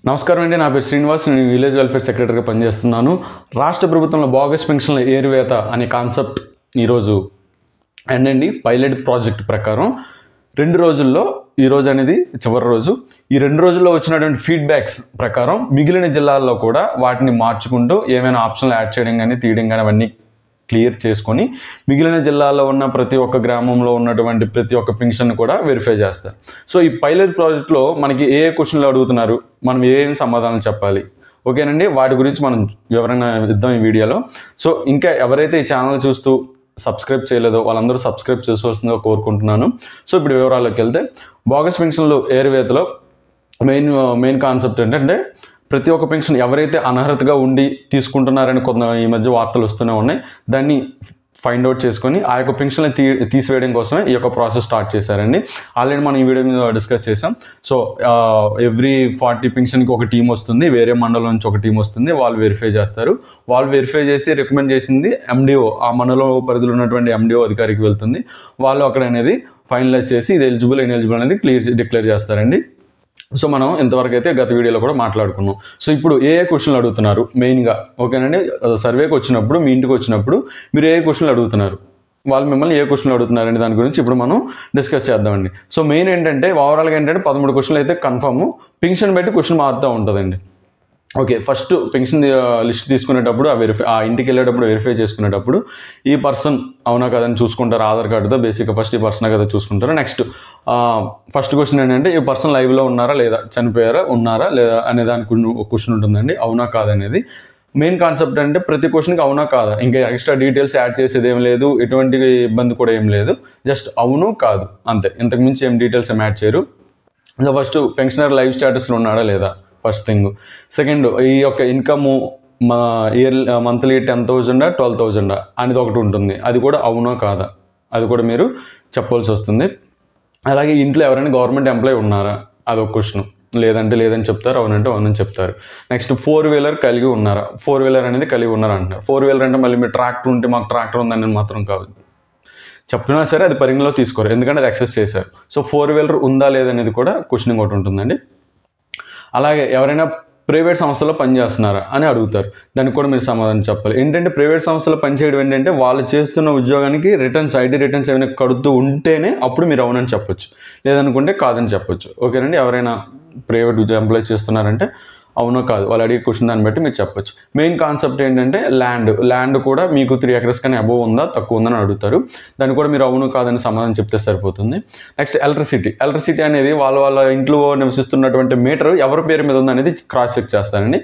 నమస్కారం అండి. నా పేరు శ్రీనివాస్. నేను విలేజ్ వెల్ఫేర్ సెక్రటరీగా పనిచేస్తున్నాను. రాష్ట్ర ప్రభుత్వంలో బోగస్ పెన్షన్ల ఏరువేత అనే కాన్సెప్ట్ ఈరోజు అండి పైలట్ ప్రాజెక్ట్ ప్రకారం 2 రోజుల్లో ఈరోజు అనేది చివరి రోజు. ఈ 2 రోజుల్లో వచ్చినటువంటి ఫీడ్బ్యాక్స్ ప్రకారం మిగిలిన జిల్లాల్లో కూడా వాటిని మార్చుకుంటూ ఏమైనా ఆప్షన్లు యాడ్ చేయడం కానీ తీయడం కానీ అవన్నీ క్లియర్ చేసుకొని మిగిలిన జిల్లాల్లో ఉన్న ప్రతి ఒక్క గ్రామంలో ఉన్నటువంటి ప్రతి ఒక్క పెన్షన్ కూడా వెరిఫై చేస్తారు. సో ఈ పైలట్ ప్రాజెక్ట్లో మనకి ఏ క్వశ్చన్లు అడుగుతున్నారు, మనం ఏం సమాధానం చెప్పాలి, ఓకేనండి. వాటి గురించి మనం వివరంగా ఇద్దాం ఈ వీడియోలో. సో ఇంకా ఎవరైతే ఈ ఛానల్ చూస్తూ సబ్స్క్రైబ్ చేయలేదో వాళ్ళందరూ సబ్స్క్రైబ్ చేసుకోవాల్సిందిగా కోరుకుంటున్నాను. సో ఇప్పుడు వివరాల్లోకి వెళ్తే బోగస్ పెన్షన్లు ఏరువేతలో మెయిన్ కాన్సెప్ట్ ఏంటంటే ప్రతి ఒక్క పెన్షన్ ఎవరైతే అనర్హతగా ఉండి తీసుకుంటున్నారని ఈ మధ్య వార్తలు వస్తూనే ఉన్నాయి. దాన్ని ఫైండ్ అవుట్ చేసుకొని ఆ యొక్క పెన్షన్ని తీసివేయడం కోసమే ఈ యొక్క ప్రాసెస్ స్టార్ట్ చేశారండి. ఆల్రెడీ మనం ఈ వీడియో మీద డిస్కస్ చేసాం. సో ఎవ్రీ 40 పెన్షన్కి ఒక టీం వస్తుంది, వేరే మండలం నుంచి ఒక టీం వస్తుంది, వాళ్ళు వెరిఫై చేస్తారు. వాళ్ళు వెరిఫై చేసి రికమెండ్ చేసింది ఎండిఓ, ఆ మండలం పరిధిలో ఉన్నటువంటి ఎండిఓ అధికారికి వెళ్తుంది. వాళ్ళు అక్కడ అనేది ఫైనలైజ్ చేసి ఇది ఎలిజిబుల్ ఇన్ఎలిజిబుల్ అనేది డిక్లేర్ చేస్తారండి. సో మనం ఇంతవరకు అయితే గత వీడియోలో కూడా మాట్లాడుకున్నాం. సో ఇప్పుడు ఏ క్వశ్చన్లు అడుగుతున్నారు మెయిన్గా, ఓకేనండి. సర్వేకి వచ్చినప్పుడు మీ ఇంటికి వచ్చినప్పుడు మీరు ఏ క్వశ్చన్లు అడుగుతున్నారు, వాళ్ళు మిమ్మల్ని ఏ క్వశ్చన్లు అడుగుతున్నారని దాని గురించి ఇప్పుడు మనం డిస్కస్ చేద్దామండి. సో మెయిన్ ఏంటంటే ఓవరాల్గా ఏంటంటే 13 క్వశ్చన్లు అయితే కన్ఫర్మ్, పెన్షన్ బట్టి క్వశ్చన్ మారుతూ ఉంటుందండి. ఓకే, ఫస్ట్ పెన్షన్ లిస్ట్ తీసుకునేటప్పుడు ఆ ఇంటికి వెళ్ళేటప్పుడు వెరిఫై చేసుకునేటప్పుడు ఈ పర్సన్ అవునా కదని చూసుకుంటారు. ఆధార్ కార్డుతో బేసిక్గా ఫస్ట్ ఈ పర్సన్ కదా చూసుకుంటారు. నెక్స్ట్ ఫస్ట్ క్వశ్చన్ ఏంటంటే ఈ పర్సన్ లైవ్లో ఉన్నారా లేదా, చనిపోయారా ఉన్నారా లేదా అనే దానికి క్వశ్చన్ ఉంటుందండి. అవునా కాదనేది మెయిన్ కాన్సెప్ట్. అంటే ప్రతి క్వశ్చన్కి అవునా కాదా, ఇంకా ఎక్స్ట్రా డీటెయిల్స్ యాడ్ చేసేది ఏం లేదు, ఎటువంటి ఇబ్బంది కూడా ఏం లేదు. జస్ట్ అవును కాదు అంతే, ఇంతకుమించి ఏం డీటెయిల్స్ ఏం యాడ్ చేయరు. ఫస్ట్ పెన్షనర్ లైవ్ స్టేటస్లో ఉన్నాడా లేదా ఫస్ట్ థింగ్. సెకండ్ ఈ యొక్క ఇన్కమ్ మంత్లీ 10,000 12,000 అనేది ఒకటి ఉంటుంది, అది కూడా అవునా కాదా అది కూడా మీరు చెప్పాల్సి వస్తుంది. అలాగే ఇంట్లో ఎవరైనా గవర్నమెంట్ ఎంప్లాయీ ఉన్నారా అదొక క్వశ్చన్, లేదని చెప్తారు, అవునంటే అవునని చెప్తారు. నెక్స్ట్ 4-వీలర్ కలిగి ఉన్నారా, 4-వీలర్ అనేది కలిగి ఉన్నారా అంటున్నారు. 4-వీలర్ అంటే మళ్ళీ మీరు ట్రాక్టర్ ఉంటే మాకు ట్రాక్టర్ ఉందని మాత్రం కాదు, చెప్పినా సరే అది పరిగణలో తీసుకోరు, ఎందుకంటే అది యాక్సెస్ చేశారు. సో 4-వీలర్ ఉందా లేదనేది కూడా క్వశ్చన్ ఒకటి ఉంటుందండి. అలాగే ఎవరైనా ప్రైవేట్ సంస్థలో పనిచేస్తున్నారా అని అడుగుతారు, దానికి కూడా మీరు సమాధానం చెప్పాలి. ఏంటంటే ప్రైవేట్ సంస్థలో పనిచేయడం ఏంటంటే వాళ్ళు చేస్తున్న ఉద్యోగానికి ఐటీ రిటర్న్స్ ఏమైనా కడుతూ ఉంటేనే అప్పుడు మీరు అవునని చెప్పొచ్చు, లేదనుకుంటే కాదని చెప్పొచ్చు. ఓకేనండి. ఎవరైనా ప్రైవేట్ ఎంప్లాయ్ చేస్తున్నారంటే అవునో కాదు వాళ్ళు అడిగే క్వశ్చన్ దాన్ని బట్టి మీరు చెప్పొచ్చు. మెయిన్ కాన్సెప్ట్ ఏంటంటే ల్యాండ్ కూడా మీకు 3 acres కానీ అబోవ్ ఉందా తక్కువ ఉందని అడుగుతారు, దాన్ని కూడా మీరు అవును కాదని సమాధానం చెప్తే సరిపోతుంది. నెక్స్ట్ ఎలక్ట్రిసిటీ అనేది వాళ్ళ ఇంట్లో నివసిస్తున్నటువంటి మీటర్ ఎవరి పేరు మీద ఉందనేది క్రాస్ చెక్ చేస్తారండి.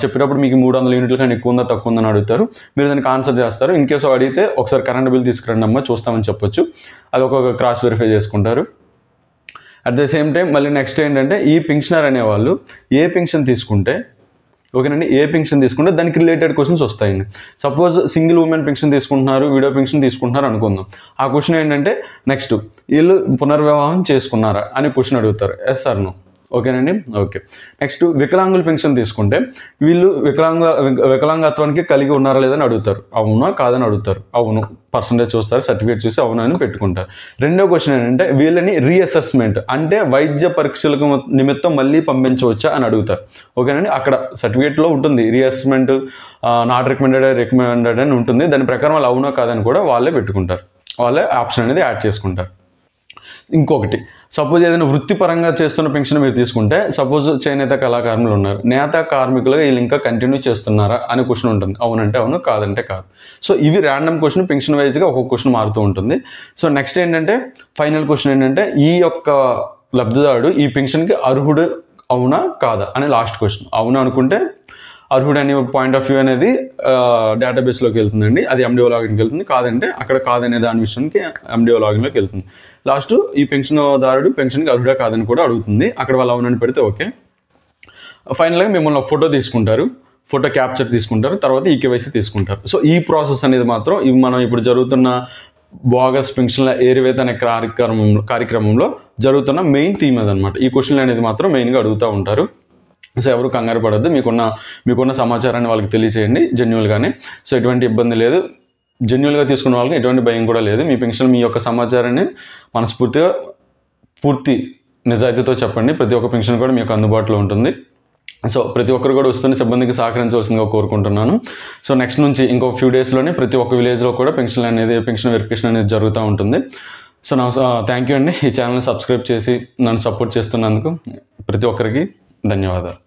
చెప్పేటప్పుడు మీకు 300 యూనిట్లు కానీ ఎక్కువ ఉందా తక్కువ ఉందని అడుగుతారు, మీరు దానికి ఆన్సర్ చేస్తారు. ఇన్ కేసు అడిగితే ఒకసారి కరెంట్ బిల్ తీసుకురండి అమ్మ చూస్తామని చెప్పొచ్చు, అది ఒక క్రాస్ వెరిఫై చేసుకుంటారు. అట్ ద సేమ్ టైం మళ్ళీ నెక్స్ట్ ఏంటంటే ఈ పెన్షనర్ అనేవాళ్ళు ఏ పెన్షన్ తీసుకుంటే, ఓకేనండి, ఏ పెన్షన్ తీసుకుంటే దానికి రిలేటెడ్ క్వశ్చన్స్ వస్తాయండి. సపోజ్ సింగిల్ ఉమెన్ పెన్షన్ తీసుకుంటున్నారు, విడో పెన్షన్ తీసుకుంటున్నారు అనుకుందాం. ఆ క్వశ్చన్ ఏంటంటే నెక్స్ట్ వీళ్ళు పునర్వివాహం చేసుకున్నారా అని క్వశ్చన్ అడుగుతారు, ఎస్ ఆర్ నో. ఓకేనండి. ఓకే. నెక్స్ట్ వికలాంగుల పెన్షన్ తీసుకుంటే వీళ్ళు వికలాంగత్వానికి కలిగి ఉన్నారా లేదని అడుగుతారు, అవునా కాదని అడుగుతారు, అవును పర్సంటేజ్ చూస్తారు, సర్టిఫికేట్ చూసి అవును అని పెట్టుకుంటారు. రెండో క్వశ్చన్ ఏంటంటే వీళ్ళని రీఅసెస్మెంట్ అంటే వైద్య పరీక్షలకు నిమిత్తం మళ్ళీ పంపించవచ్చా అని అడుగుతారు. ఓకేనండి. అక్కడ సర్టిఫికేట్లో ఉంటుంది రీఅసెస్మెంట్ నాట్ రికమెండెడ్ అని ఉంటుంది, దాని ప్రకారం వాళ్ళు అవునా కాదని కూడా వాళ్ళే పెట్టుకుంటారు, వాళ్ళే ఆప్షన్ అనేది యాడ్ చేసుకుంటారు. ఇంకొకటి సపోజ్ ఏదైనా వృత్తిపరంగా చేస్తున్న పెన్షన్ మీరు తీసుకుంటే, సపోజ్ చేనేత కళాకారులు ఉన్నారు, నేత కార్మికులుగా వీళ్ళు ఇంకా కంటిన్యూ చేస్తున్నారా అని క్వశ్చన్ ఉంటుంది, అవునంటే అవును కాదంటే కాదు. సో ఇవి ర్యాండమ్ క్వశ్చన్, పెన్షన్ వైజ్గా ఒక్కొక్క క్వశ్చన్ మారుతూ ఉంటుంది. సో నెక్స్ట్ ఏంటంటే ఫైనల్ క్వశ్చన్ ఏంటంటే ఈ యొక్క లబ్ధిదారుడు ఈ పెన్షన్కి అర్హుడు అవునా కాదా అని లాస్ట్ క్వశ్చన్. అవునా అనుకుంటే అర్హుడు అనే పాయింట్ ఆఫ్ వ్యూ అనేది డేటాబేస్లోకి వెళ్తుందండి, అది ఎండిఓ లాగిన్కి వెళ్తుంది. కాదంటే అక్కడ కాదనే దాని విషయానికి ఎండిఓ లాగిన్లోకి వెళ్తుంది. లాస్ట్ ఈ పెన్షన్దారుడు పెన్షన్కి అర్హుడా కాదని కూడా అడుగుతుంది, అక్కడ వాళ్ళు అవునని పెడితే ఓకే. ఫైనల్గా మిమ్మల్ని ఫోటో తీసుకుంటారు, ఫోటో క్యాప్చర్ తీసుకుంటారు, తర్వాత ఈకేవైసీ తీసుకుంటారు. సో ఈ ప్రాసెస్ అనేది మాత్రం ఇవి మనం ఇప్పుడు జరుగుతున్న బోగస్ పెన్షన్ల ఏరువేత అనే కార్యక్రమంలో జరుగుతున్న మెయిన్ థీమ్ అదనమాట. ఈ క్వశ్చన్లు అనేది మాత్రం మెయిన్గా అడుగుతూ ఉంటారు. సో ఎవరు కంగారు పడద్దు, మీకున్న సమాచారాన్ని వాళ్ళకి తెలియచేయండి జెన్యున్గానే. సో ఎటువంటి ఇబ్బంది లేదు, జెన్యున్గా తీసుకున్న వాళ్ళకి ఎటువంటి భయం కూడా లేదు. మీ పెన్షన్ మీ యొక్క సమాచారాన్ని మనస్ఫూర్తిగా పూర్తి నిజాయితీతో చెప్పండి, ప్రతి ఒక్క పెన్షన్ కూడా మీకు అందుబాటులో ఉంటుంది. సో ప్రతి ఒక్కరు కూడా వస్తున్న సిబ్బందికి సహకరించవలసిందిగా కోరుకుంటున్నాను. సో నెక్స్ట్ నుంచి ఇంకో ఫ్యూ డేస్లోనే ప్రతి ఒక్క విలేజ్లో కూడా పెన్షన్ వెరిఫికేషన్ అనేది జరుగుతూ ఉంటుంది. సో థ్యాంక్ యూ అండి. ఈ ఛానల్ని సబ్స్క్రైబ్ చేసి నన్ను సపోర్ట్ చేస్తున్నందుకు ప్రతి ఒక్కరికి ధన్యవాదాలు.